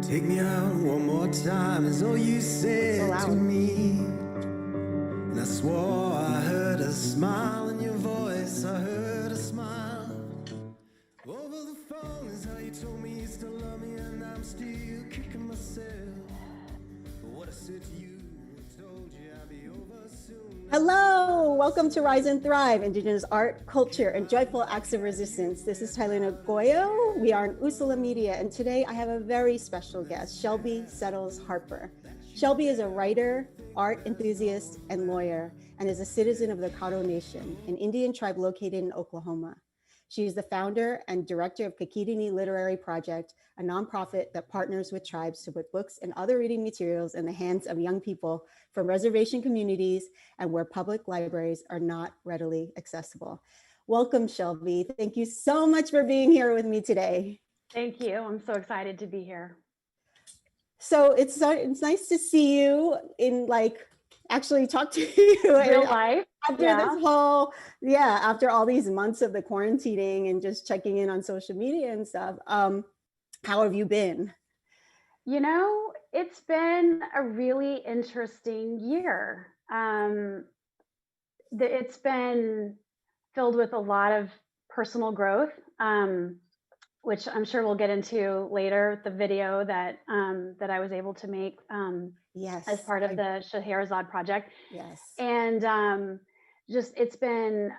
Take me out one more time is all you said to me. And I swore I heard a smile in your voice. I heard a smile. Over the phone is how you told me you still love me, and I'm still kicking myself. But what I said to you, I told you I'd be over soon. Hello, welcome to Rise and Thrive, Indigenous art, culture, and joyful acts of resistance. This is Tailinh Agoyo. We are in Usula Media, and today I have a very special guest, Shelby Settles Harper. Shelby is a writer, art enthusiast, and lawyer, and is a citizen of the Caddo Nation, an Indian tribe located in Oklahoma. She is the founder and director of Kakidini Literary Project, a nonprofit that partners with tribes to put books and other reading materials in the hands of young people from reservation communities and where public libraries are not readily accessible. Welcome, Shelby. Thank you so much for being here with me today. Thank you. I'm so excited to be here. So it's nice to see you actually talk to you Real life. after this whole, after all these months of the quarantining and just checking in on social media and stuff. How have you been? You know, it's been a really interesting year. It's been filled with a lot of personal growth, which I'm sure we'll get into later. The video that I was able to make as part of the Scheherazade project. Yes. And it's been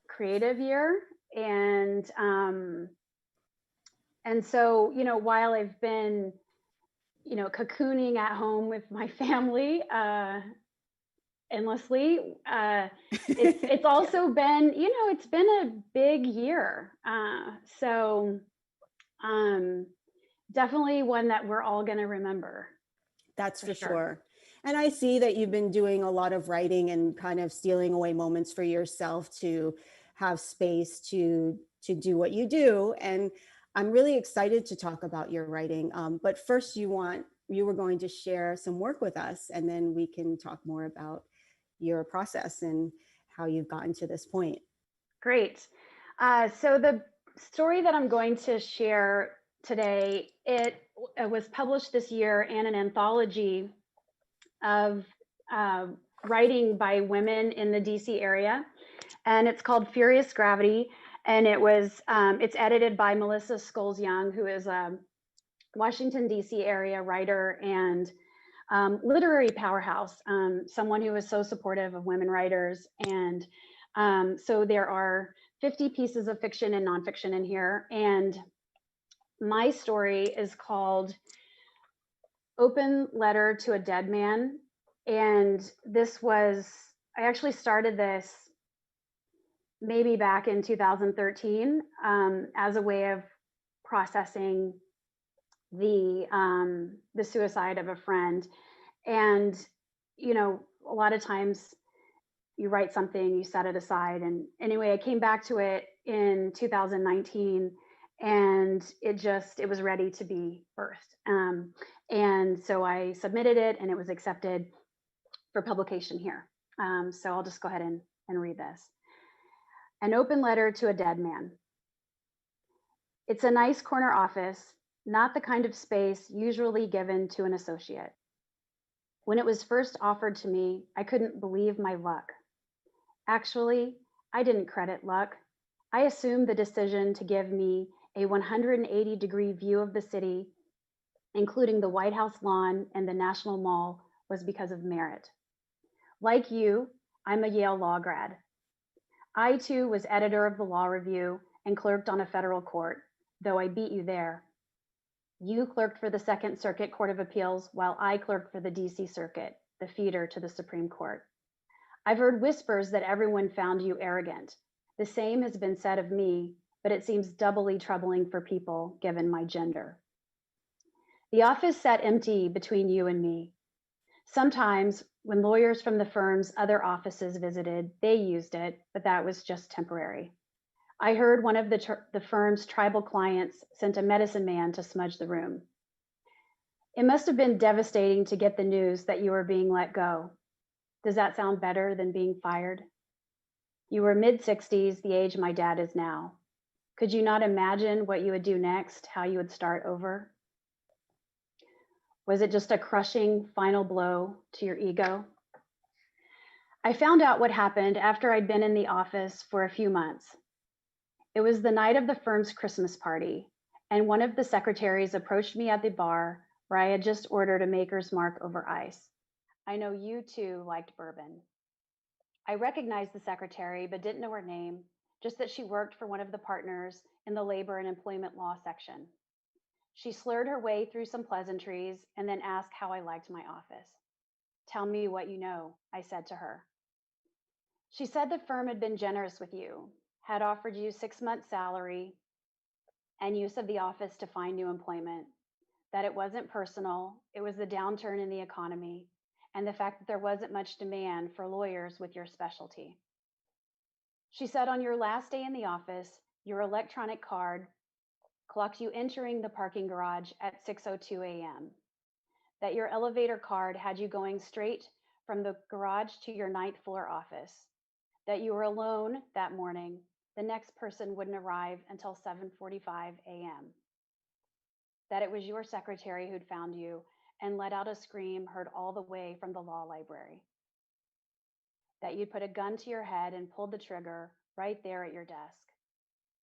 creative year, and so, you know, while I've been, you know, cocooning at home with my family endlessly, it's also been, you know, it's been a big year. So definitely one that we're all going to remember. That's for sure. And I see that you've been doing a lot of writing and kind of stealing away moments for yourself to have space to do what you do. And I'm really excited to talk about your writing. But first you were going to share some work with us, and then we can talk more about your process and how you've gotten to this point. Great. So the story that I'm going to share today, it was published this year in an anthology of writing by women in the DC area, and it's called Furious Gravity. And it's edited by Melissa Scholes Young, who is a Washington, D.C. area writer and literary powerhouse, someone who is so supportive of women writers. And so there are 50 pieces of fiction and nonfiction in here. And my story is called Open Letter to a Dead Man. And I actually started this maybe back in 2013 as a way of processing the suicide of a friend. And, you know, a lot of times you write something, you set it aside. And anyway, I came back to it in 2019, and it was ready to be birthed. And so I submitted it, and it was accepted for publication here. So I'll just go ahead and read this. An open letter to a dead man. It's a nice corner office, not the kind of space usually given to an associate. When it was first offered to me, I couldn't believe my luck. Actually, I didn't credit luck. I assumed the decision to give me a 180-degree view of the city, including the White House lawn and the National Mall, was because of merit. Like you, I'm a Yale law grad. I too was editor of the Law Review and clerked on a federal court, though I beat you there. You clerked for the Second Circuit Court of Appeals while I clerked for the DC Circuit, the feeder to the Supreme Court. I've heard whispers that everyone found you arrogant. The same has been said of me, but it seems doubly troubling for people given my gender. The office sat empty between you and me. Sometimes, when lawyers from the firm's other offices visited, they used it, but that was just temporary. I heard one of the firm's tribal clients sent a medicine man to smudge the room. It must have been devastating to get the news that you were being let go. Does that sound better than being fired? You were mid-60s, the age my dad is now. Could you not imagine what you would do next, how you would start over? Was it just a crushing final blow to your ego? I found out what happened after I'd been in the office for a few months. It was the night of the firm's Christmas party, and one of the secretaries approached me at the bar where I had just ordered a Maker's Mark over ice. I know you too liked bourbon. I recognized the secretary, but didn't know her name, just that she worked for one of the partners in the labor and employment law section. She slurred her way through some pleasantries and then asked how I liked my office. Tell me what you know, I said to her. She said the firm had been generous with you, had offered you 6 months' salary and use of the office to find new employment, that it wasn't personal, it was the downturn in the economy, and the fact that there wasn't much demand for lawyers with your specialty. She said on your last day in the office, your electronic card clocked you entering the parking garage at 6:02 a.m., that your elevator card had you going straight from the garage to your ninth floor office, that you were alone that morning. The next person wouldn't arrive until 7:45 a.m., that it was your secretary who'd found you and let out a scream heard all the way from the law library, that you'd put a gun to your head and pulled the trigger right there at your desk.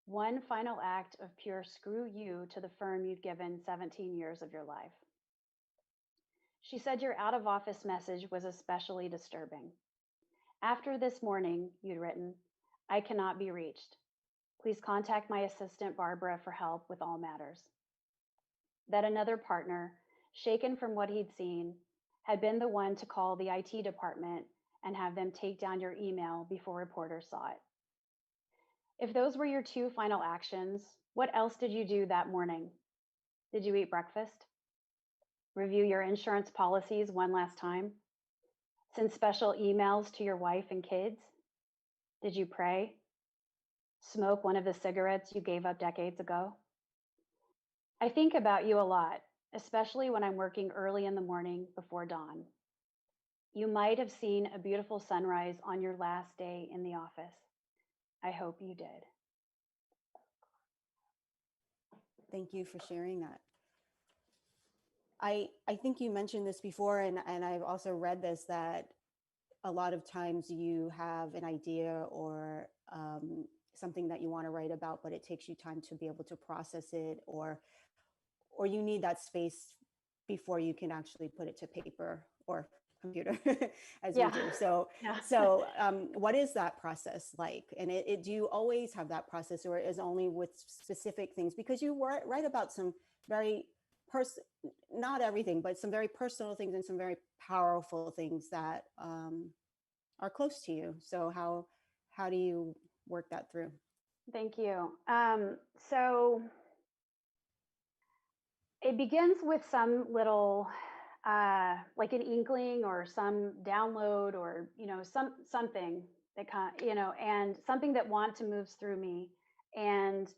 One final act of pure screw you to the firm you'd given 17 years of your life. She said your out of office message was especially disturbing. After this morning, you'd written, I cannot be reached. Please contact my assistant Barbara for help with all matters. That another partner, shaken from what he'd seen, had been the one to call the IT department and have them take down your email before reporters saw it. If those were your two final actions, what else did you do that morning? Did you eat breakfast? Review your insurance policies one last time? Send special emails to your wife and kids? Did you pray? Smoke one of the cigarettes you gave up decades ago? I think about you a lot, especially when I'm working early in the morning before dawn. You might have seen a beautiful sunrise on your last day in the office. I hope you did. Thank you for sharing that. I think you mentioned this before, and I've also read this, that a lot of times you have an idea or something that you want to write about, but it takes you time to be able to process it, or you need that space before you can actually put it to paper or computer as we do. So, what is that process like? And do you always have that process, or is only with specific things? Because you write about some very not everything, but some very personal things and some very powerful things that are close to you. So how do you work that through? Thank you. So it begins with some little like an inkling or some download, or something that and something that moves through me, and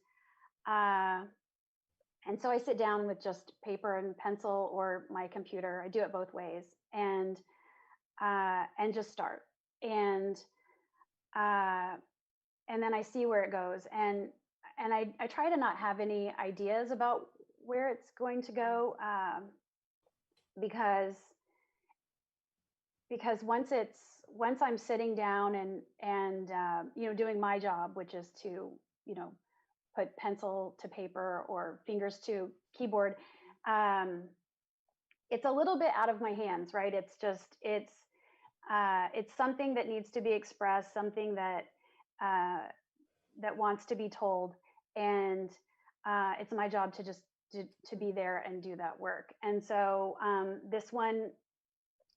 so I sit down with just paper and pencil or my computer. I do it both ways, and just start, and then I see where it goes, and I try to not have any ideas about where it's going to go, because once I'm sitting down and doing my job, which is to put pencil to paper or fingers to keyboard, it's a little bit out of my hands, right? It's something that needs to be expressed, something that wants to be told, and it's my job to just to be there and do that work. And so this one,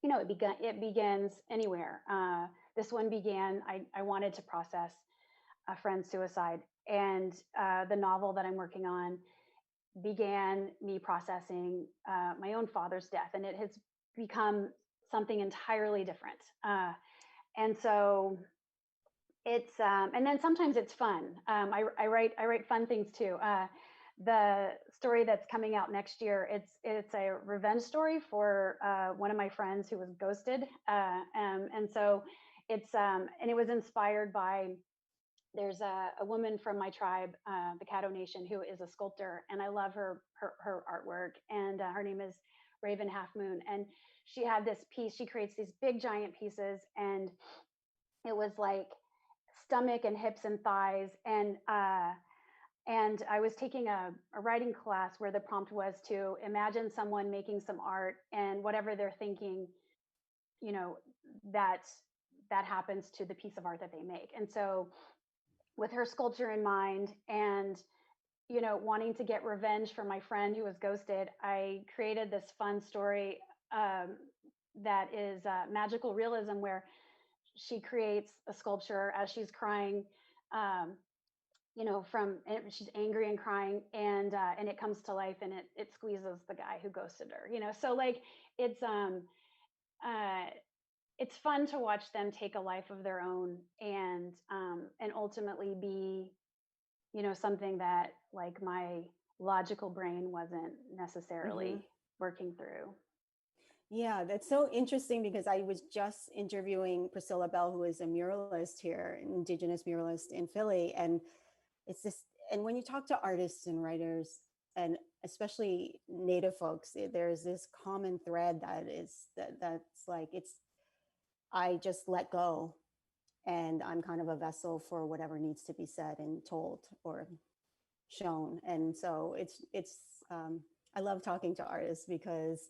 it begins anywhere. This one began, I wanted to process a friend's suicide, and the novel that I'm working on began me processing my own father's death, and it has become something entirely different. And so it's and then sometimes it's fun. I write fun things too. The story that's coming out next year, it's a revenge story for one of my friends who was ghosted, and so it's and it was inspired by, there's a woman from my tribe, the Caddo Nation, who is a sculptor, and I love her artwork, and her name is Raven Half Moon. And she had this piece, she creates these big giant pieces, and it was like stomach and hips and thighs. And I was taking a writing class where the prompt was to imagine someone making some art, and whatever they're thinking, you know, that happens to the piece of art that they make. And so with her sculpture in mind, and, you know, wanting to get revenge for my friend who was ghosted, I created this fun story that is magical realism, where she creates a sculpture as she's crying, you know, she's angry and crying, and it comes to life, and it squeezes the guy who ghosted her, you know. So like it's fun to watch them take a life of their own, and ultimately be, you know, something that like my logical brain wasn't necessarily working through. Yeah, that's so interesting, because I was just interviewing Priscilla Bell, who is a muralist here, an Indigenous muralist in Philly. And it's this, and when you talk to artists and writers, and especially Native folks, there's this common thread that's like, I just let go, and I'm kind of a vessel for whatever needs to be said and told or shown. And so I love talking to artists because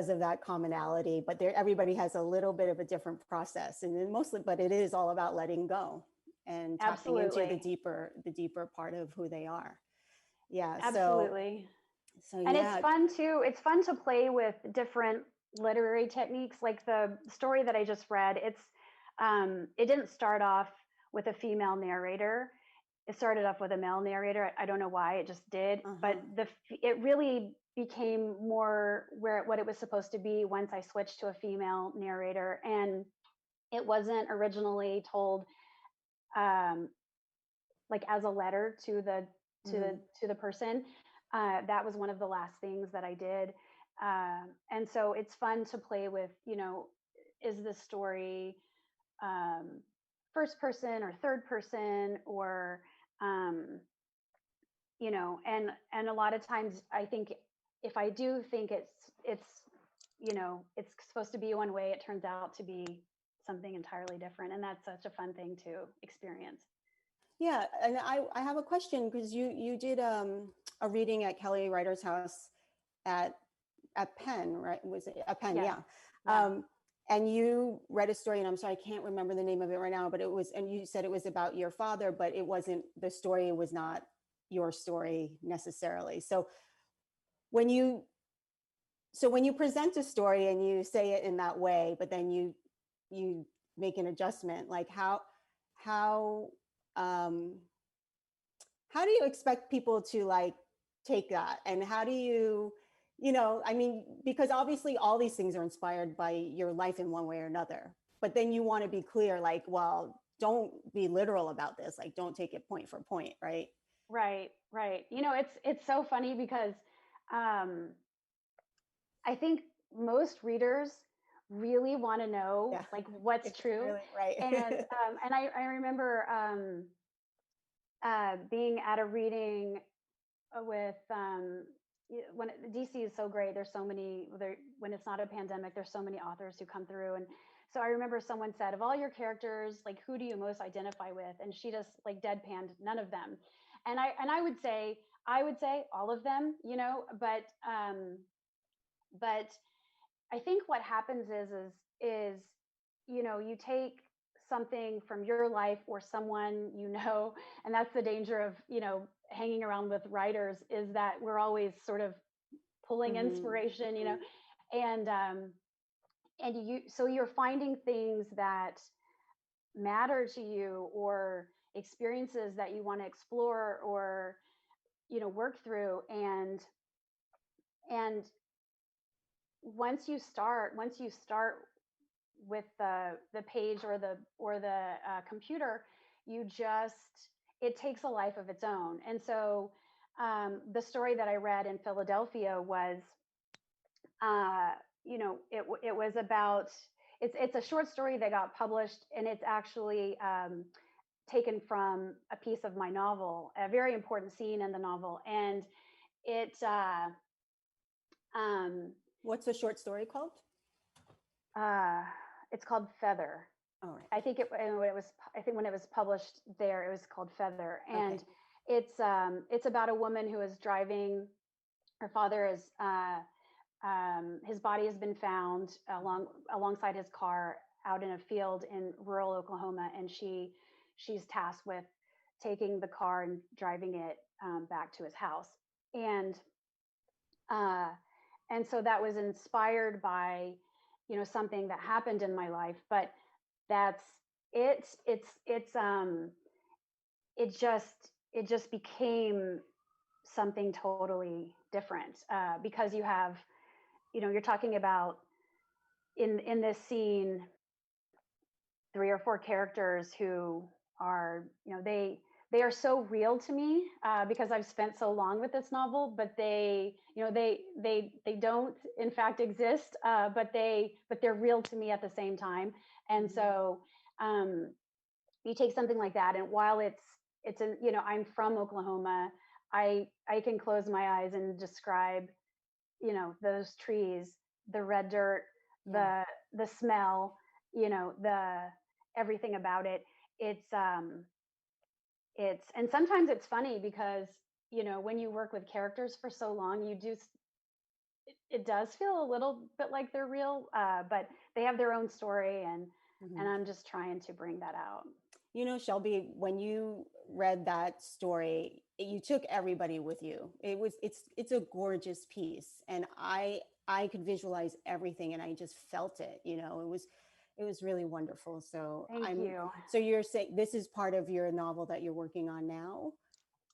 of that commonality, but everybody has a little bit of a different process, and then but it is all about letting go and tapping into the deeper part of who they are. Yeah. Absolutely. So and yeah. It's fun too. It's fun to play with different literary techniques. Like the story that I just read, it didn't start off with a female narrator. It started off with a male narrator. I don't know why, it just did. But it really became more what it was supposed to be once I switched to a female narrator. And it wasn't originally told like as a letter to the person. That was one of the last things that I did. And so it's fun to play with, you know, is this story first person or third person, or you know, and a lot of times I think if I do think it's you know, it's supposed to be one way, it turns out to be something entirely different, and that's such a fun thing to experience. Yeah, and I have a question, because you did a reading at Kelly Writer's House at Penn, right? Was it at Penn? Yes. Yeah. And you read a story, and I'm sorry, I can't remember the name of it right now, but and you said it was about your father, but the story was not your story necessarily. So when you present a story and you say it in that way, but then you make an adjustment, like how do you expect people to like take that? And how do you, you know, I mean, because obviously all these things are inspired by your life in one way or another, but then you want to be clear, like, well, don't be literal about this. Like, don't take it point for point. Right. Right. You know, it's so funny because I think most readers really want to know like what's true. Really, right. And I remember being at a reading with when DC is so great. There's so many when it's not a pandemic, there's so many authors who come through. And so I remember someone said, of all your characters, like, who do you most identify with? And she just like deadpanned, none of them. And I would say all of them, you know, but I think what happens is, you know, you take something from your life or someone, you know, and that's the danger of, you know, hanging around with writers, is that we're always sort of pulling inspiration, you know, and so you're finding things that matter to you, or experiences that you want to explore or, you know, work through. And once you start with the page or the computer, it takes a life of its own. And so the story that I read in Philadelphia was, you know, it was about, it's a short story that got published, and it's actually taken from a piece of my novel, a very important scene in the novel. And What's the short story called? It's called Feather. All right. I think when it was published there, it was called Feather, and Okay. it's about a woman who is driving. Her father is his body has been found alongside his car out in a field in rural Oklahoma, and she's tasked with taking the car and driving it back to his house, and so that was inspired by something that happened in my life, but that's it just became something totally different because you're talking about in this scene 3 or 4 characters who are they are so real to me because I've spent so long with this novel, but they don't in fact exist, but they're real to me at the same time. And so you take something like that, and while it's I'm from Oklahoma, I can close my eyes and describe those trees, the red dirt, Yeah. the smell, the everything about it. It's and sometimes it's funny because when you work with characters for so long, it does feel a little bit like they're real, but they have their own story, and I'm just trying to bring that out. Shelby, when you read that story, you took everybody with you. It's a gorgeous piece, and I could visualize everything, and I just felt it. It was really wonderful. So Thank you. So you're saying this is part of your novel that you're working on now?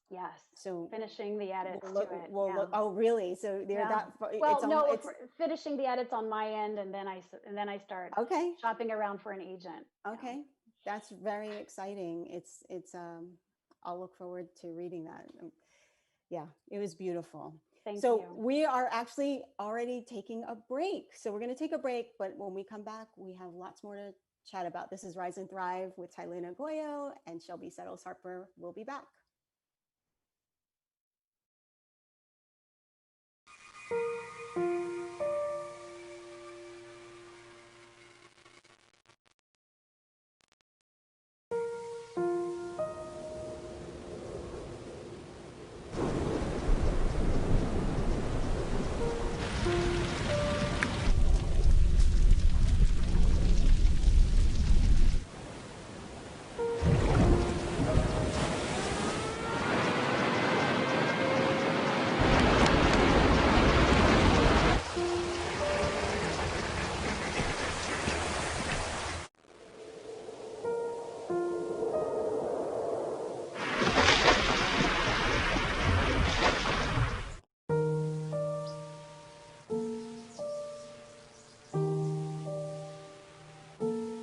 Yes. So finishing the edits we'll look, to it. we'll Yeah. look, oh, really? So they're Yeah. that. Well, It's no, it's finishing the edits on my end, and then I start okay. shopping around for an agent. Okay, that's very exciting. It's I'll look forward to reading that. Yeah, it was beautiful. Thank So you. we are actually already taking a break. So we're going to take a break, but when we come back, we have lots more to chat about. This is Rise and Thrive with Tailin Agoyo and Shelby Settles Harper. We'll be back.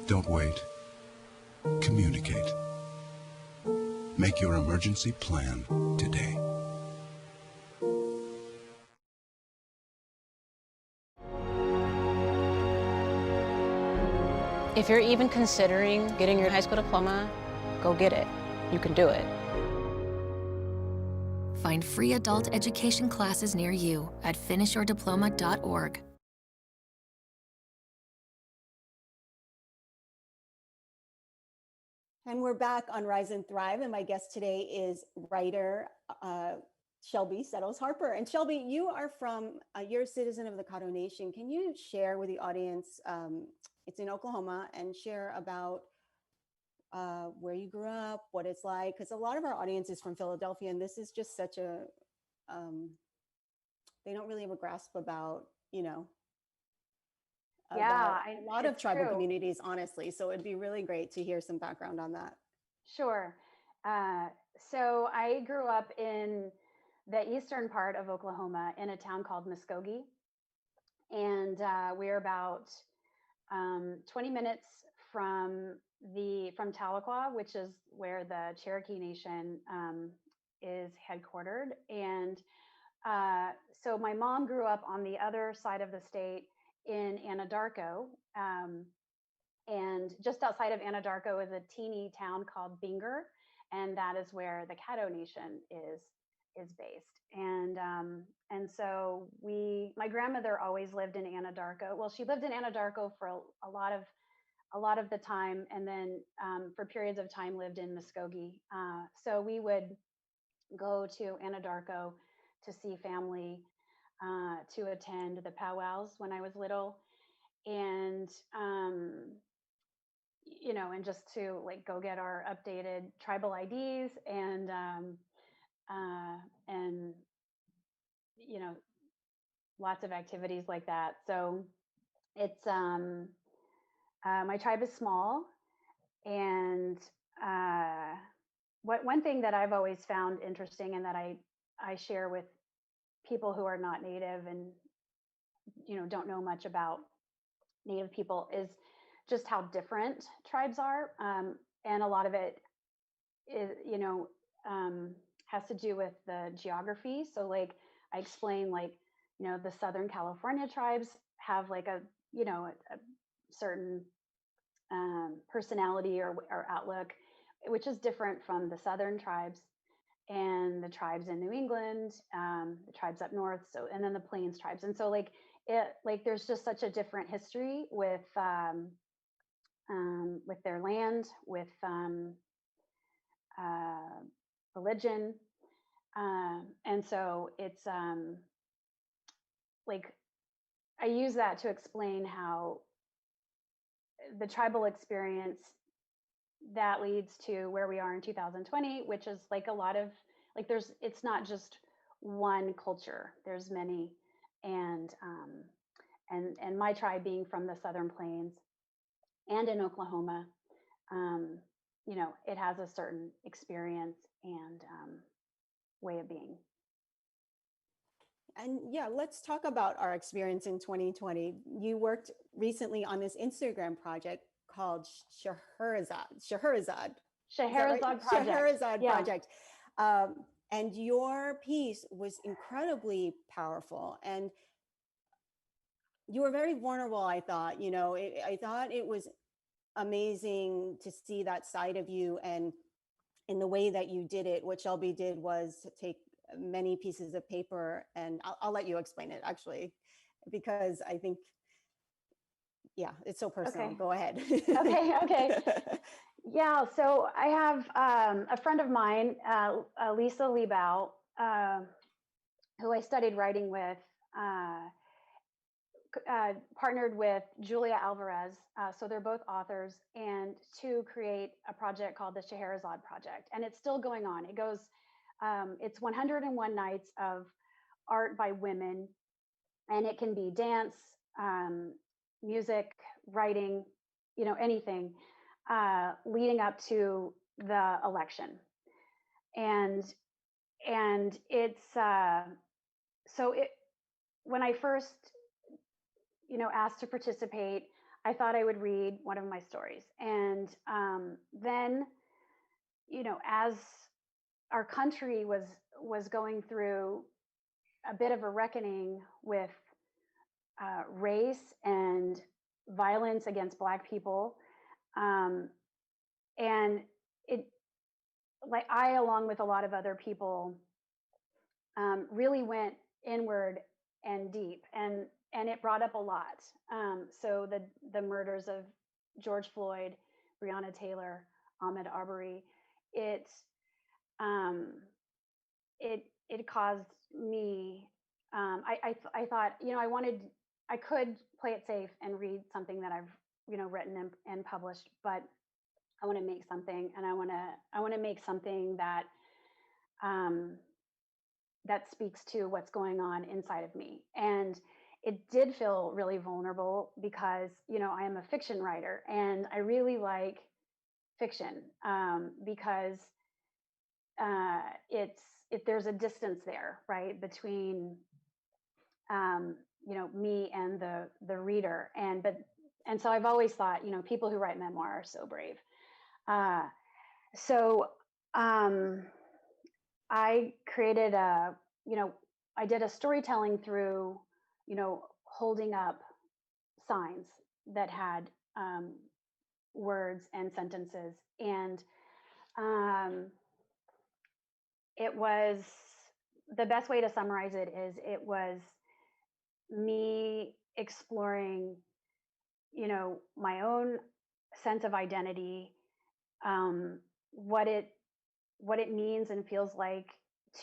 Don't wait. Communicate. Make your emergency plan today. If you're even considering getting your high school diploma, go get it. You can do it. Find free adult education classes near you at finishyourdiploma.org. And we're back on Rise and Thrive, and my guest today is writer Shelby Settles Harper. And Shelby, you are you're a citizen of the Caddo Nation. Can you share with the audience, it's in Oklahoma, and share about where you grew up, what it's like? Because a lot of our audience is from Philadelphia, and this is just such a, they don't really have a grasp about, Yeah, a lot of tribal true. communities, honestly. So it'd be really great to hear some background on that. Sure. So I grew up in the eastern part of Oklahoma in a town called Muskogee. And we're about 20 minutes from Tahlequah, which is where the Cherokee Nation is headquartered. And so my mom grew up on the other side of the state in Anadarko. And just outside of Anadarko is a teeny town called Binger. And that is where the Caddo Nation is is based. And so my grandmother always lived in Anadarko. Well, she lived in Anadarko for a lot of the time, and then for periods of time lived in Muskogee. So we would go to Anadarko to see family, to attend the powwows when I was little, and and just to like go get our updated tribal IDs and lots of activities like that. So it's my tribe is small, and one thing that I've always found interesting, and that I share with people who are not Native and don't know much about Native people, is just how different tribes are, and a lot of it is has to do with the geography. So like I explain, like the Southern California tribes have like a certain personality or outlook, which is different from the Southern tribes, and the tribes in New England, the tribes up north, so, and then the Plains tribes. And so like there's just such a different history with their land, with religion, and so it's like I use that to explain how the tribal experience that leads to where we are in 2020, which is like a lot of like it's not just one culture, there's many, and my tribe being from the Southern Plains and in Oklahoma, it has a certain experience and way of being. And yeah, let's talk about our experience in 2020. You worked recently on this Instagram project called Scheherazade Project. And your piece was incredibly powerful, and you were very vulnerable. I thought, I thought it was amazing to see that side of you, and in the way that you did it. What Shelby did was to take many pieces of paper, and I'll let you explain it actually, because I think, yeah, it's so personal. Okay. Go ahead. Okay. Yeah, so I have a friend of mine, Lisa Liebau, who I studied writing with, partnered with Julia Alvarez. So they're both authors, and to create a project called the Scheherazade Project. And it's still going on. It goes, it's 101 nights of art by women, and it can be dance, music, writing, anything, leading up to the election. And it's, when I first, asked to participate, I thought I would read one of my stories. And then, as our country was going through a bit of a reckoning with race and violence against Black people, and it, like I, along with a lot of other people, really went inward and deep, and it brought up a lot. So the murders of George Floyd, Breonna Taylor, Ahmaud Arbery, it caused me. I thought, I could play it safe and read something that I've written and published, but I want to make something, and I want to make something that that speaks to what's going on inside of me. And it did feel really vulnerable because, I am a fiction writer, and I really like fiction because there's a distance there, right, between me and the reader. And so I've always thought, people who write memoir are so brave. So I created I did a storytelling through, holding up signs that had words and sentences. And it was the best way to summarize it is it was me exploring, my own sense of identity, um, what it what it means and feels like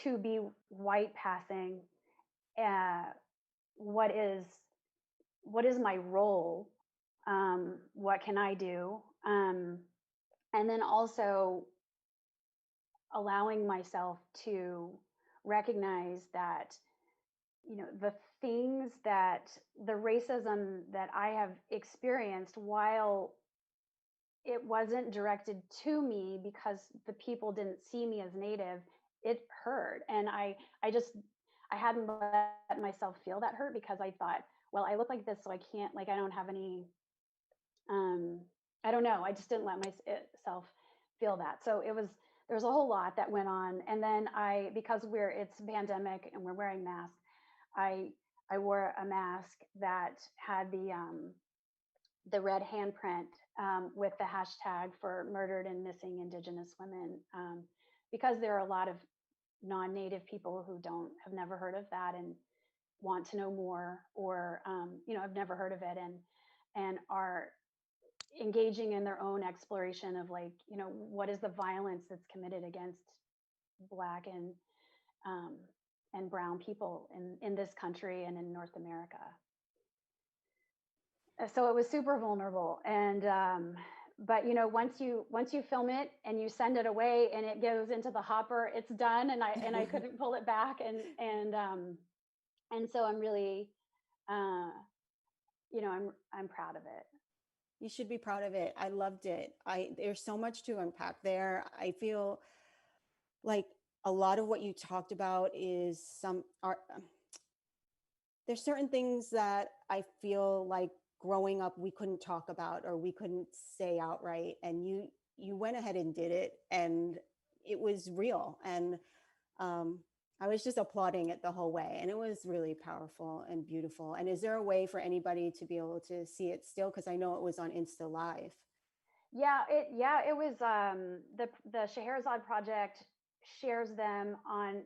to be white passing, uh, what is my role, what can I do, and then also allowing myself to recognize that the things that the racism that I have experienced, while it wasn't directed to me because the people didn't see me as Native, it hurt. And I hadn't let myself feel that hurt because I thought, well, I look like this, so I can't, like, I don't have any, I don't know. I just didn't let myself feel that. So there was a whole lot that went on. And then because it's pandemic and we're wearing masks, I wore a mask that had the red handprint, with the hashtag for murdered and missing Indigenous women, because there are a lot of non-Native people who have never heard of that and want to know more, or have never heard of it, and are engaging in their own exploration of, like, what is the violence that's committed against Black and brown people in this country and in North America. So it was super vulnerable. And but once you film it and you send it away and it goes into the hopper, it's done, and I couldn't pull it back. And so I'm really, I'm proud of it. You should be proud of it. I loved it. There's so much to unpack there. I feel like a lot of what you talked about is there's certain things that I feel like growing up we couldn't talk about or we couldn't say outright, and you went ahead and did it, and it was real. And I was just applauding it the whole way, and it was really powerful and beautiful. And is there a way for anybody to be able to see it still? Because I know it was on Insta Live. Yeah, it was, the Scheherazade Project shares them on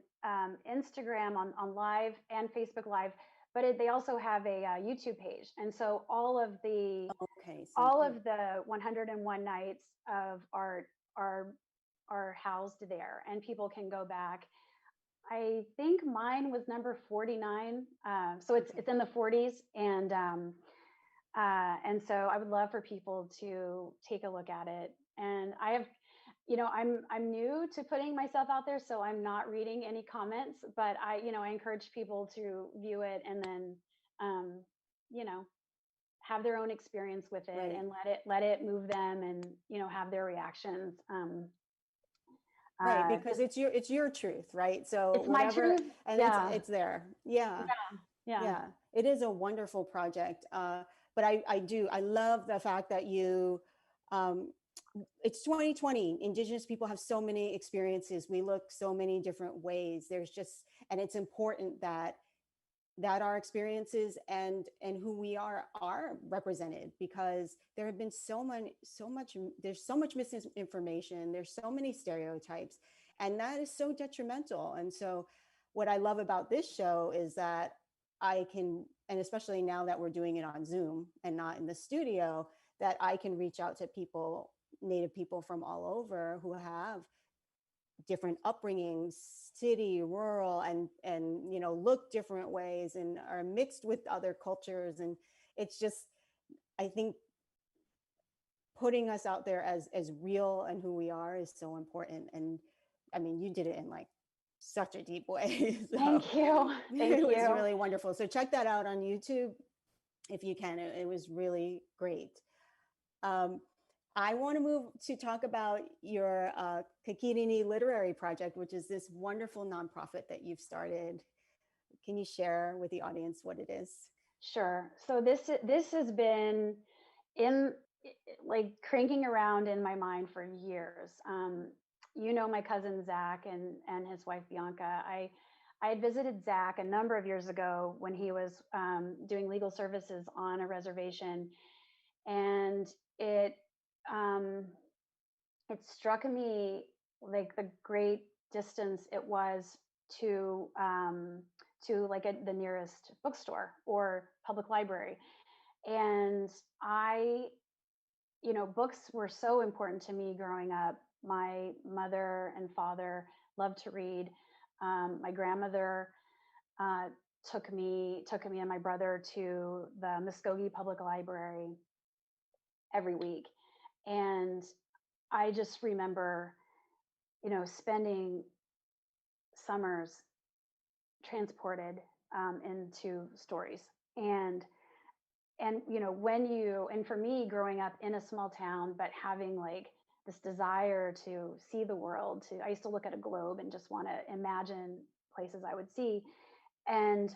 Instagram on Live and Facebook Live, but they also have a YouTube page, and so all of the 101 nights of art are housed there, and people can go back. I think mine was number 49, so it's in the 40s, and so I would love for people to take a look at it. And I have, I'm new to putting myself out there, so I'm not reading any comments, but I encourage people to view it and then, have their own experience with it, right, and let it move them, and have their reactions. Right, because it's your truth, right? So it's my truth, and yeah. It's there, yeah. It is a wonderful project, but I love the fact that you, it's 2020. Indigenous people have so many experiences. We look so many different ways. And it's important that our experiences and who we are represented, because there have been there's so much misinformation, there's so many stereotypes, and that is so detrimental. And so what I love about this show is that I can, and especially now that we're doing it on Zoom and not in the studio, that I can reach out to people, Native people from all over, who have different upbringings, city, rural, and look different ways and are mixed with other cultures. And it's just, I think putting us out there as real and who we are is so important. And I mean, you did it in like such a deep way. So Thank you. It was really wonderful. So check that out on YouTube if you can. It was really great. I want to move to talk about your Kakirini Literary Project, which is this wonderful nonprofit that you've started. Can you share with the audience what it is? Sure. So this has been cranking around in my mind for years. My cousin Zach and his wife Bianca. I had visited Zach a number of years ago when he was doing legal services on a reservation, and it struck me like the great distance it was to like the nearest bookstore or public library. And books were so important to me growing up. My mother and father loved to read. My grandmother took me and my brother to the Muskogee Public Library every week. And I just remember, spending summers transported into stories. And for me growing up in a small town, but having like this desire to see the world, I used to look at a globe and just want to imagine places I would see. And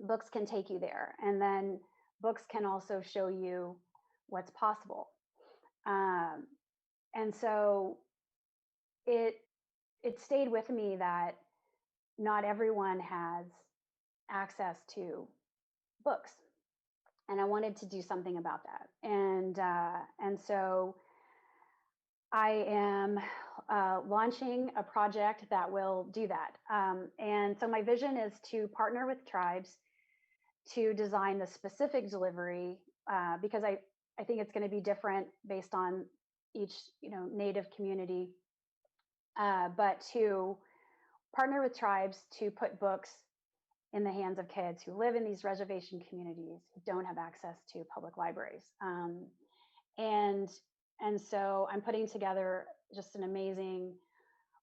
books can take you there. And then books can also show you what's possible. And so it stayed with me that not everyone has access to books. And I wanted to do something about that. And so I am launching a project that will do that. And so my vision is to partner with tribes to design the specific delivery, because I think it's going to be different based on each Native community, but to partner with tribes to put books in the hands of kids who live in these reservation communities who don't have access to public libraries. And so I'm putting together just an amazing,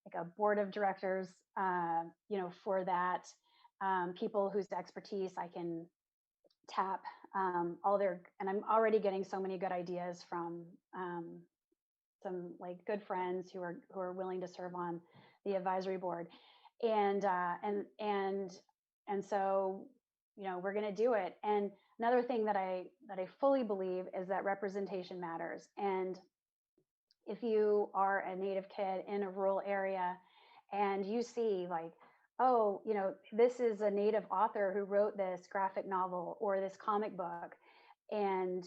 like a board of directors, for that, people whose expertise I can tap and I'm already getting so many good ideas from some like good friends who are willing to serve on the advisory board. And so, we're going to do it. And another thing that I fully believe is that representation matters. And if you are a Native kid in a rural area and you see like, oh, this is a Native author who wrote this graphic novel or this comic book, and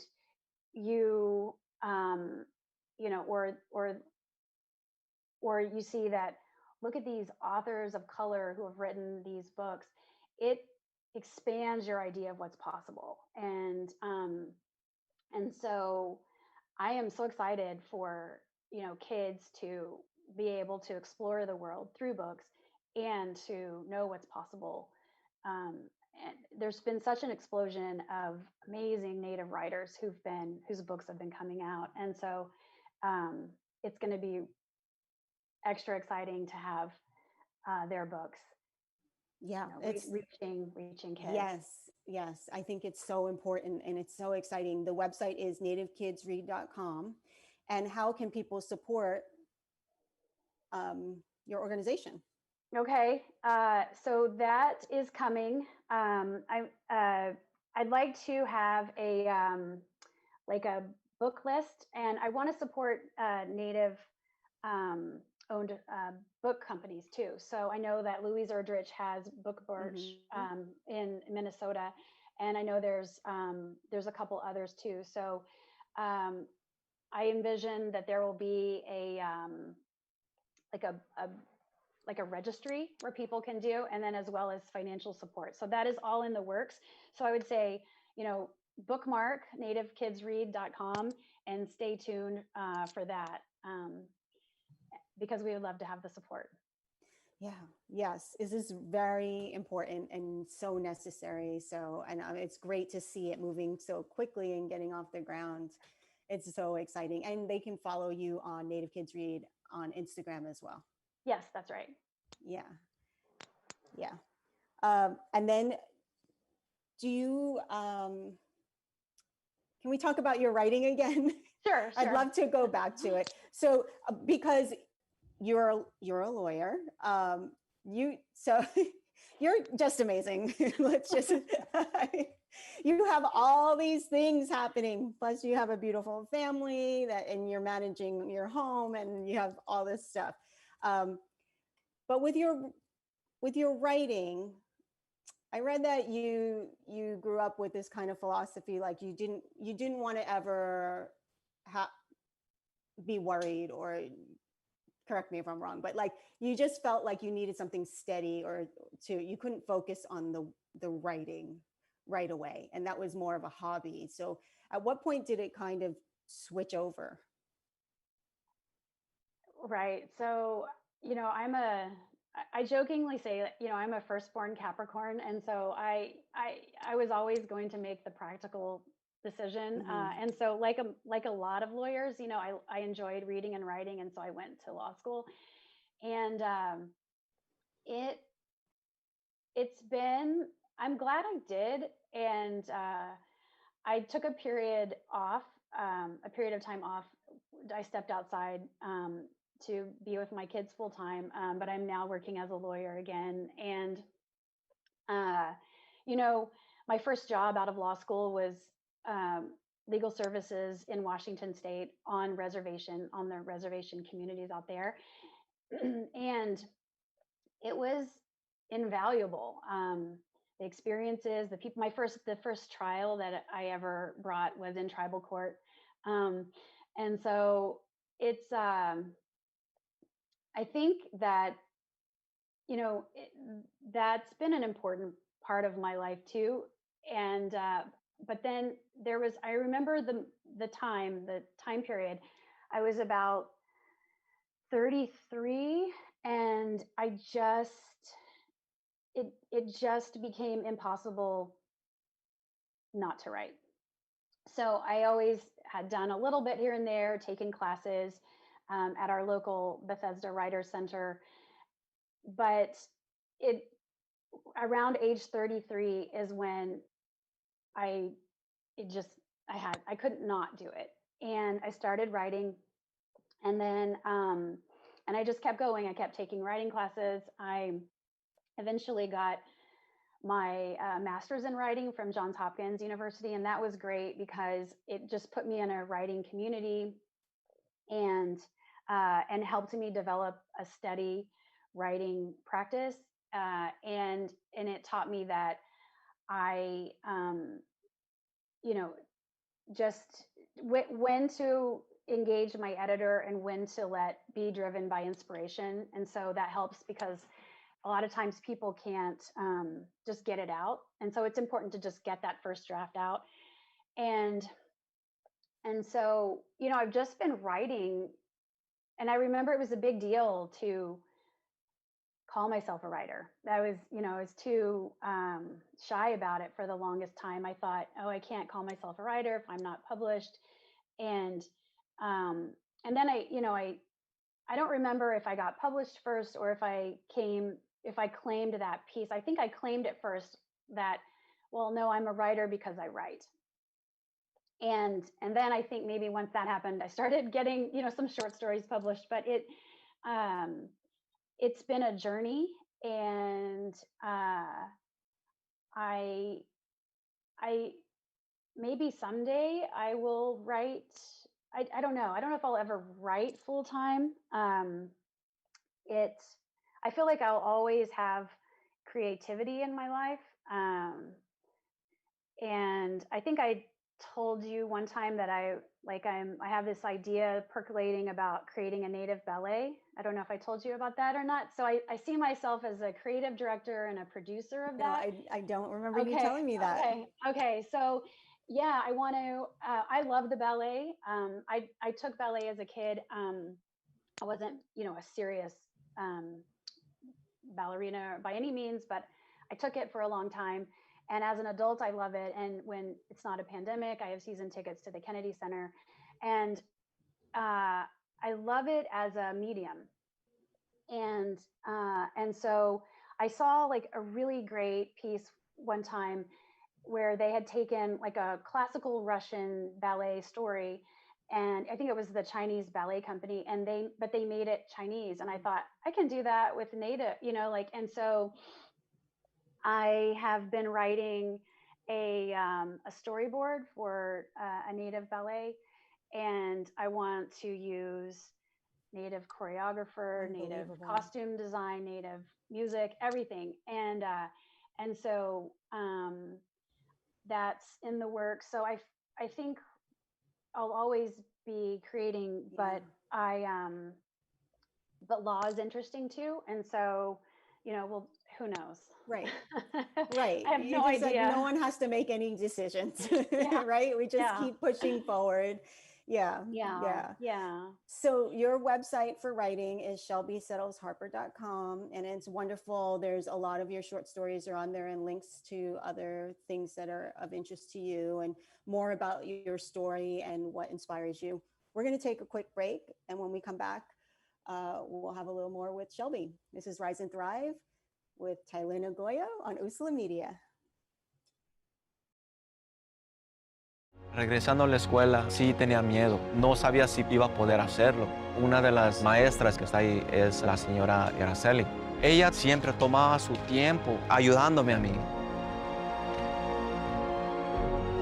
you, or you see that, look at these authors of color who have written these books, it expands your idea of what's possible. And so I am so excited for, kids to be able to explore the world through books and to know what's possible. And there's been such an explosion of amazing Native writers whose books have been coming out. And so it's going to be extra exciting to have their books. Yeah, it's reaching kids. Yes. I think it's so important and it's so exciting. The website is nativekidsread.com. And how can people support your organization? Okay, so that is coming. I'd like to have a book list, and I want to support Native owned book companies too. So I know that Louise Erdrich has Book Birch in Minnesota, and I know there's a couple others too. So I envision that there will be a registry where people can do, and then as well as financial support. So that is all in the works. So I would say, bookmark nativekidsread.com and stay tuned for that. Because we would love to have the support. Yeah, yes, this is very important and so necessary. So, and it's great to see it moving so quickly and getting off the ground. It's so exciting. And they can follow you on Native Kids Read on Instagram as well. Yes, that's right. Yeah. And then do you, can we talk about your writing again? Sure. I'd love to go back to it. So, because you're a lawyer, you're just amazing. Let's just, you have all these things happening. Plus you have a beautiful family and you're managing your home and you have all this stuff. But with your writing, I read that you grew up with this kind of philosophy, like you didn't want to ever be worried or correct me if I'm wrong, but like you just felt like you needed something steady or you couldn't focus on the writing right away. And that was more of a hobby. So at what point did it kind of switch over? Right. So, I jokingly say that, I'm a firstborn Capricorn. And so I was always going to make the practical decision. And so like a lot of lawyers, I enjoyed reading and writing. And so I went to law school, and it's been, I'm glad I did. And I took a period of time off. I stepped outside to be with my kids full time, but I'm now working as a lawyer again. And, my first job out of law school was legal services in Washington State on the reservation communities out there. And it was invaluable. The experiences, the people, the first trial that I ever brought was in tribal court. And so it's, I think that, that's been an important part of my life too. And, but then I remember the time period, I was about 33, and it just became impossible not to write. So I always had done a little bit here and there, taken classes at our local Bethesda Writers Center. But around age 33 is when I couldn't not do it. And I started writing, and then, and I just kept going. I kept taking writing classes. I eventually got my master's in writing from Johns Hopkins University. And that was great because it just put me in a writing community and helped me develop a steady writing practice. And it taught me that I, just when to engage my editor and when to be driven by inspiration. And so that helps because a lot of times people can't just get it out. And so it's important to just get that first draft out. And so, I've just been writing, and I remember it was a big deal to call myself a writer. I was too shy about it for the longest time. I thought, oh, I can't call myself a writer if I'm not published. And then I don't remember if I got published first or if I claimed that piece. I think I claimed it first that, well, no, I'm a writer because I write. And then I think maybe once that happened, I started getting, some short stories published, but it's been a journey. And I maybe someday I will write. I don't know. I don't know if I'll ever write full time. I feel like I'll always have creativity in my life. And I think I told you one time that I have this idea percolating about creating a native ballet. I don't know if I told you about that or not. So I see myself as a creative director and a producer of that. No, I don't remember you telling me that. Okay. So yeah, I want to, I love the ballet. I took ballet as a kid. I wasn't, a serious ballerina by any means, but I took it for a long time. And as an adult, I love it. And when it's not a pandemic, I have season tickets to the Kennedy Center. And I love it as a medium. And so I saw a really great piece one time where they had taken a classical Russian ballet story. And I think it was the Chinese ballet company, but they made it Chinese. And I thought, I can do that with native, and so I have been writing a storyboard for a native ballet, and I want to use native choreographer, native costume design, native music, everything. And so that's in the works. So I think I'll always be creating, but but law is interesting too. And so, well, who knows? Right. Right. I have no It's like idea. no one has to make any decisions, Yeah. right? We just Yeah. keep pushing forward. Yeah. Yeah. Yeah. So your website for writing is shelbysettlesharper.com, and it's wonderful. There's a lot of your short stories are on there and links to other things that are of interest to you and more about your story and what inspires you. We're going to take a quick break, and when we come back, we'll have a little more with Shelby. This is Rise and Thrive with Tailin Agoyo on Usula Media. Regresando a la escuela, sí tenía miedo. No sabía si iba a poder hacerlo. Una de las maestras que está ahí es la señora Araceli. Ella siempre tomaba su tiempo ayudándome a mí.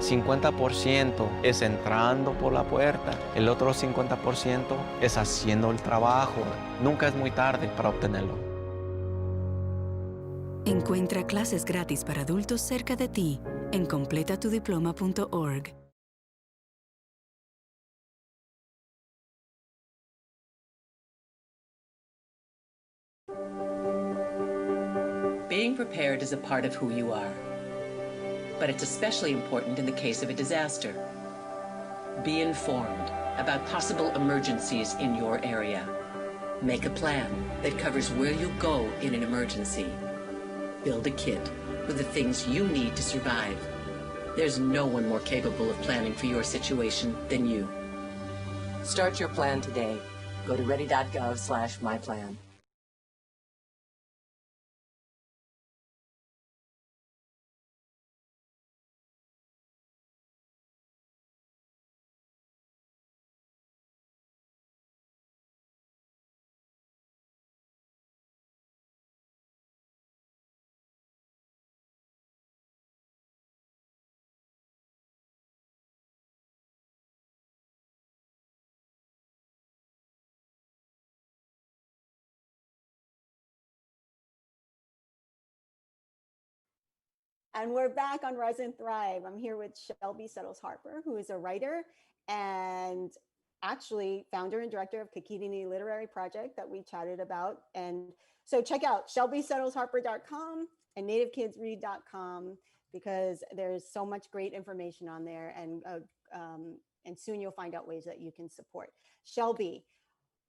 50% es entrando por la puerta, el otro 50% es haciendo el trabajo. Nunca es muy tarde para obtenerlo. Encuentra clases gratis para adultos cerca de ti en completatudiploma.org. Being prepared is a part of who you are, but it's especially important in the case of a disaster. Be informed about possible emergencies in your area. Make a plan that covers where you go in an emergency. Build a kit with the things you need to survive. There's no one more capable of planning for your situation than you. Start your plan today. Go to ready.gov/myplan. And we're back on Rise and Thrive. I'm here with Shelby Settles Harper, who is a writer and actually founder and director of Kakitini Literary Project that we chatted about. And so check out shelbysettlesharper.com and nativekidsread.com because there's so much great information on there, and soon you'll find out ways that you can support. Shelby,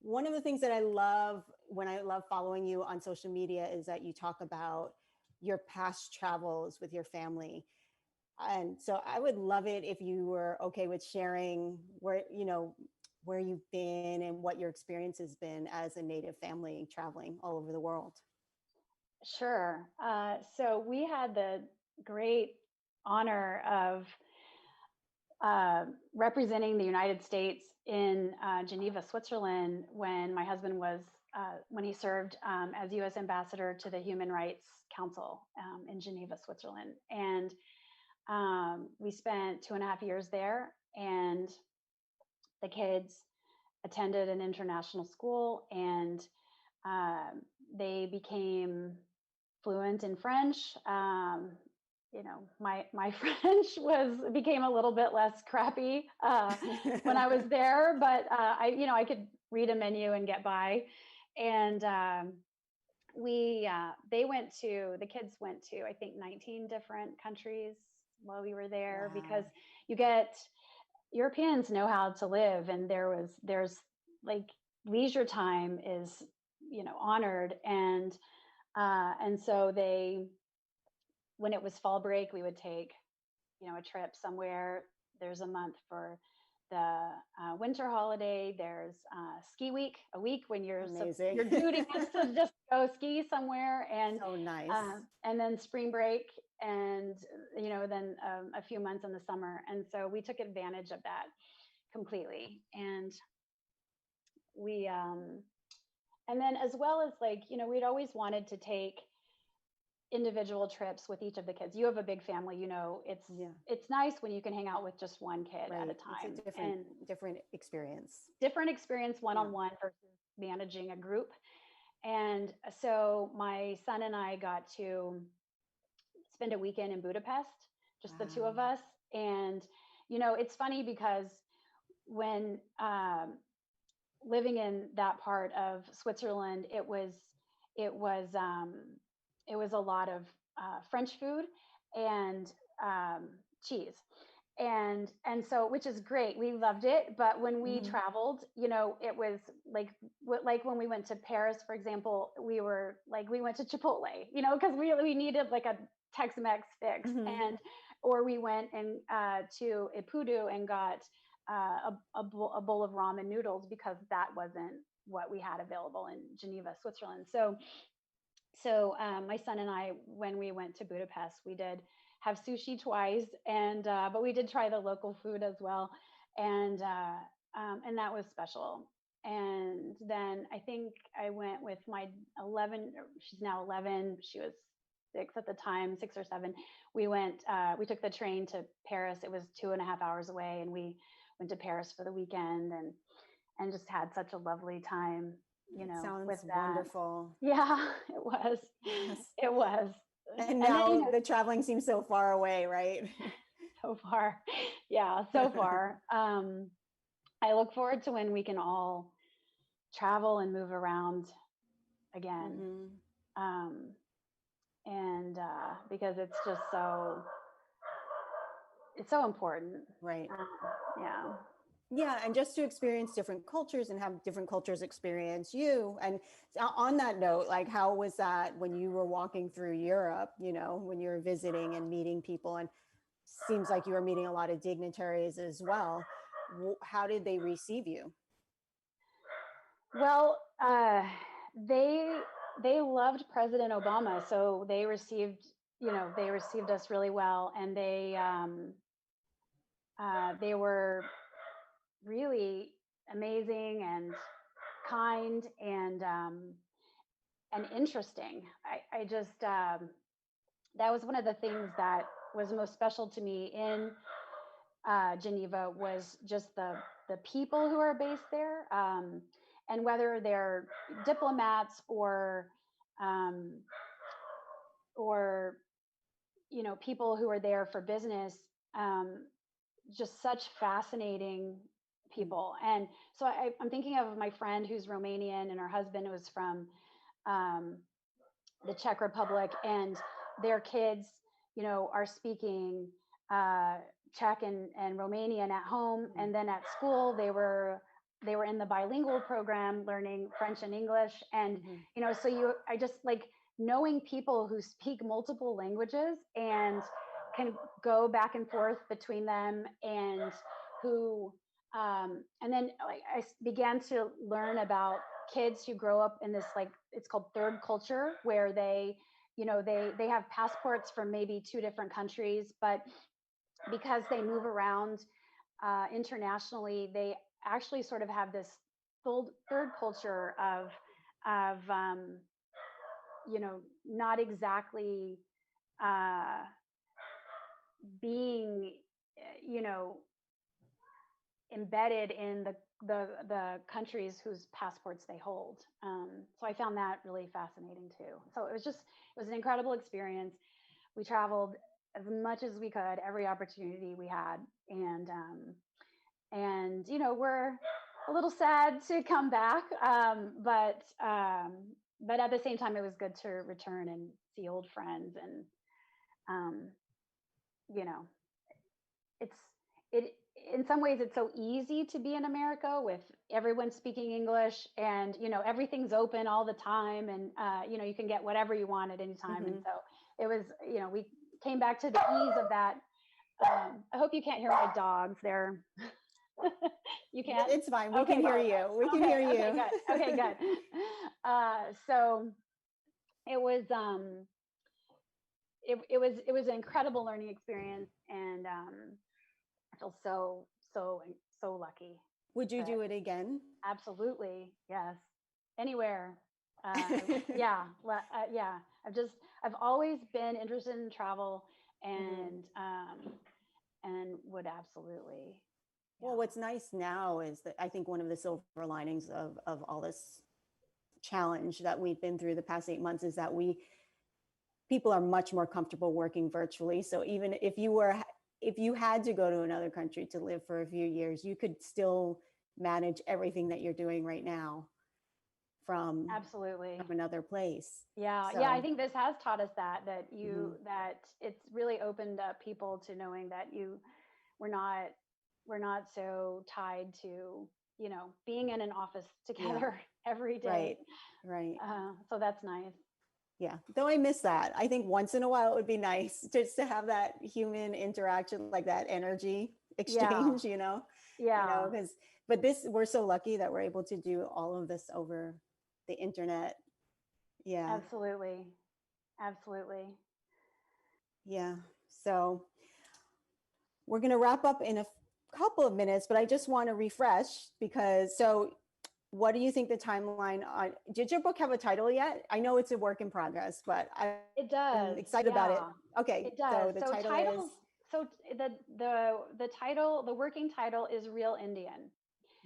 one of the things that I love when I love following you on social media is that you talk about your past travels with your family. And so I would love it if you were okay with sharing where you've been and what your experience has been as a Native family traveling all over the world. Sure. So we had the great honor of representing the United States in Geneva, Switzerland, when my husband was when he served as U.S. ambassador to the Human Rights Council in Geneva, Switzerland. And we spent 2.5 years there, and the kids attended an international school, and they became fluent in French. My French became a little bit less crappy when I was there, but I could read a menu and get by. And the kids went to, I think, 19 different countries while we were there. Wow. Because Europeans know how to live, and there's like leisure time is, honored. And so when it was fall break, we would take, a trip somewhere. There's a month for the winter holiday. There's ski week, a week when your duty is to just go ski somewhere. And so nice. And then spring break, and then a few months in the summer. And so we took advantage of that completely. And we and then, as well as we'd always wanted to take individual trips with each of the kids. You have a big family, it's nice when you can hang out with just one kid at a time. It's a different experience one-on-one versus managing a group. And so my son and I got to spend a weekend in Budapest, just the two of us. And it's funny because when living in that part of Switzerland, it was a lot of French food and cheese. And so, which is great, we loved it. But when we traveled, it was like when we went to Paris, for example, we went to Chipotle, because we needed like a Tex-Mex fix, or we went and to Ipudu and got a bowl of ramen noodles, because that wasn't what we had available in Geneva, Switzerland. So my son and I, when we went to Budapest, we did have sushi twice, but we did try the local food as well, and that was special. And then I think I went with my 11. She's now 11. She was 6 at the time, 6 or 7. We took the train to Paris. It was 2.5 hours away, and we went to Paris for the weekend and just had such a lovely time. Sounds with that. wonderful. Yeah, it was. Yes. It was. And now the traveling seems so far away, right? So far. Yeah, so far. I look forward to when we can all travel and move around again. And because it's just it's so important. Right. Yeah. Yeah, and just to experience different cultures and have different cultures experience you. And on that note, like, how was that when you were walking through Europe, when you were visiting and meeting people, and seems like you were meeting a lot of dignitaries as well. How did they receive you? Well, they loved President Obama, so they received us really well, and they were really amazing and kind and interesting. I just that was one of the things that was most special to me in Geneva, was just the people who are based there, and whether they're diplomats or people who are there for business, just such fascinating people. And so I'm thinking of my friend who's Romanian, and her husband was from the Czech Republic, and their kids, are speaking Czech and Romanian at home, and then at school they were in the bilingual program learning French and English, and I just like knowing people who speak multiple languages and can go back and forth between them, and who and then I began to learn about kids who grow up in this, like, it's called third culture, where they have passports from maybe 2 different countries, but because they move around internationally, they actually sort of have this third culture of not exactly being embedded in the countries whose passports they hold. So I found that really fascinating too. So it was an incredible experience. We traveled as much as we could, every opportunity we had, and we're a little sad to come back, but at the same time, it was good to return and see old friends, and it's in some ways it's so easy to be in America with everyone speaking English, and everything's open all the time, and you can get whatever you want at any time. And so it was, we came back to the ease of that. I hope you can't hear my dogs. They're you can't? It's fine. We can hear you. We can hear you. Okay, good. So it was it was an incredible learning experience, and I feel so lucky. Would you do it again? Absolutely, yes. Anywhere. Yeah. I've always been interested in travel, and would absolutely. Yeah. Well, what's nice now is that I think one of the silver linings of all this challenge that we've been through the past 8 months is that people are much more comfortable working virtually. So even if you had to go to another country to live for a few years, you could still manage everything that you're doing right now from Absolutely. another place. Yeah. So, Yeah. I think this has taught us that that it's really opened up people to knowing that we're not so tied to, being in an office together every day. Right. So that's nice. Yeah. Though I miss that. I think once in a while it would be nice just to have that human interaction, like that energy exchange, Yeah. but we're so lucky that we're able to do all of this over the internet. Yeah. Absolutely. Absolutely. Yeah. So we're going to wrap up in a couple of minutes, but I just want to refresh what do you think the timeline on, did your book have a title yet? I know it's a work in progress, but it does. I'm excited about it. Okay. It does. So the title titles, is, so the title, the working title is Real Indian.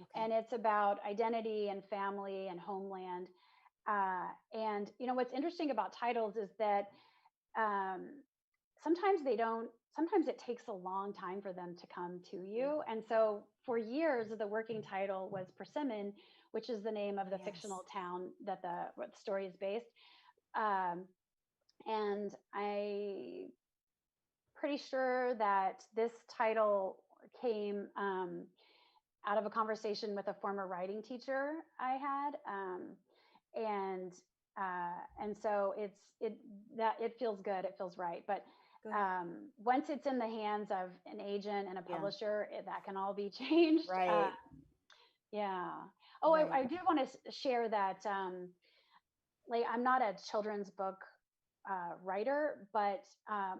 okay. And it's about identity and family and homeland. And what's interesting about titles is that sometimes it takes a long time for them to come to you. And so for years, the working title was Persimmon, which is the name of the fictional town that the story is based. And I'm pretty sure that this title came out of a conversation with a former writing teacher I had. And so it feels good. It feels right. But once it's in the hands of an agent and a publisher, that can all be changed. Right. Yeah. Oh, right. I do want to share that, I'm not a children's book writer, but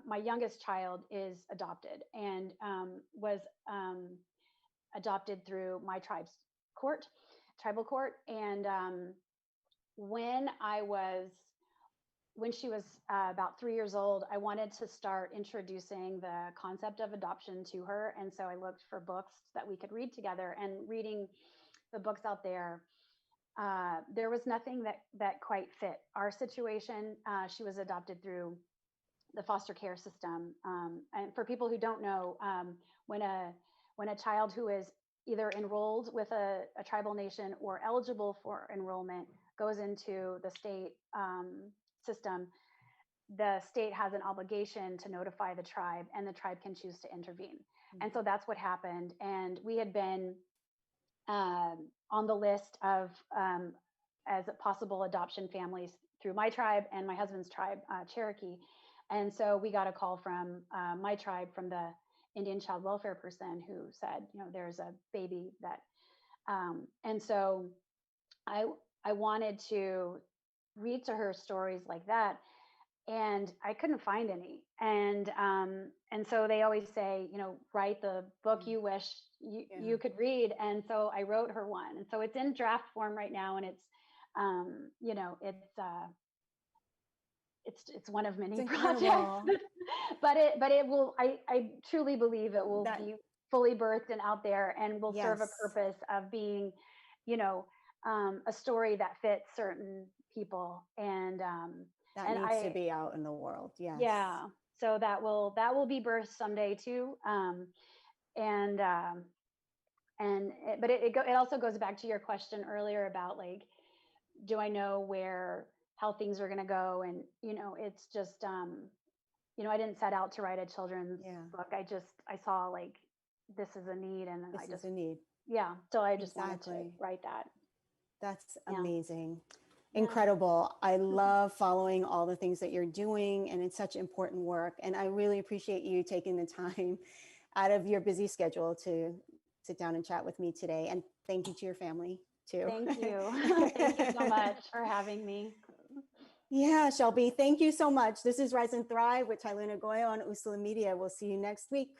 my youngest child is adopted and was adopted through my tribal court. And when she was about 3 years old, I wanted to start introducing the concept of adoption to her. And so I looked for books that we could read together, and reading the books out there, there was nothing that quite fit our situation. She was adopted through the foster care system. And for people who don't know, when a child who is either enrolled with a tribal nation or eligible for enrollment goes into the state system, the state has an obligation to notify the tribe, and the tribe can choose to intervene. Mm-hmm. And so that's what happened. And we had been on the list of as possible adoption families through my tribe and my husband's tribe, Cherokee. And so we got a call from my tribe, from the Indian child welfare person, who said, there's a baby that, and so I wanted to read to her stories like that, and I couldn't find any. And so they always say, write the book you wish you could read. And so I wrote her one, and so it's in draft form right now, and it's it's one of many projects. but it will, I truly believe it will be fully birthed and out there, and will serve a purpose of being, a story that fits certain people, and that needs to be out in the world. Yeah. So that will be birthed someday too. But it also goes back to your question earlier about, like, do I know how things are going to go? And, it's just, I didn't set out to write a children's book. I saw, like, this is a need, and this is a need. Yeah. So I just wanted to write that. That's amazing. Incredible. I love following all the things that you're doing, and it's such important work. And I really appreciate you taking the time out of your busy schedule to sit down and chat with me today. And thank you to your family too. Thank you. Thank you so much for having me. Yeah, Shelby, thank you so much. This is Rise and Thrive with Tailin Agoyo on Usula Media. We'll see you next week.